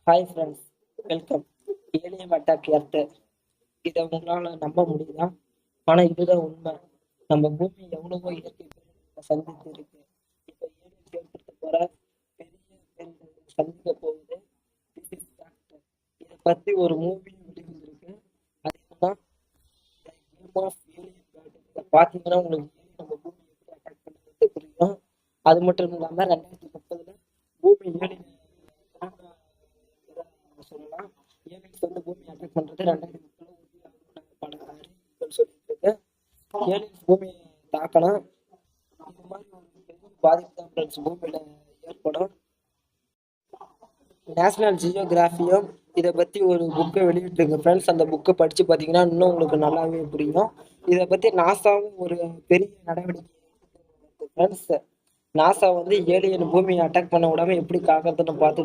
Hi friends, welcome. Alien attack earth. இதை உங்களால நம்ப முடியுதா? ஆனா இதுதான் உண்மை. நம்ம பூமி எவ்வளவோ இயற்கை பேரிடர்களை சந்தித்து இருக்கு. இப்ப ஏலியன் ஏற்படுத்த போற பெரிய பேரிடர்களை சந்திக்க போகுது. This is fact. இதை பத்தி ஒரு மூவி வெளிவந்திருக்கு. அது என்னன்னா The Game of Alien God. இதை பார்த்தீங்கன்னா உங்களுக்கு நம்ம பூமி எப்படி அட்டாக் பண்ணுறது புரியும். அது மட்டும் இல்லாம 2030 பூமி ஏலியன் சொல்லலாம். ஏலியன்ஸ் வந்து பூமி அட்டாக் பண்றது 2030 உறுதியாகும்னு பல அறிவிப்புகள் சொல்லிட்டு இருக்கு. ஏலியன்ஸ் பூமியை தாக்கலாம். இந்த மாதிரி ஒரு பெரும் பாதிப்பு தான் ஃப்ரெண்ட்ஸ் பூமியில ஏற்படும். நேஷனல் ஜியோகிராஃபியும் இதை பத்தி ஒரு புக்கை வெளியிட்டிருக்கு ஃப்ரெண்ட்ஸ். அந்த புக்கை படிச்சு பார்த்தீங்கன்னா இன்னும் உங்களுக்கு நல்லாவே புரியும். இதை பத்தி நாசாவும் ஒரு பெரிய நடவடிக்கை ஃப்ரெண்ட்ஸ். நாசா வந்து ஏலியன் பூமியை அட்டாக் பண்ண விடாம எப்படி காக்கிறதுன்னு பார்த்து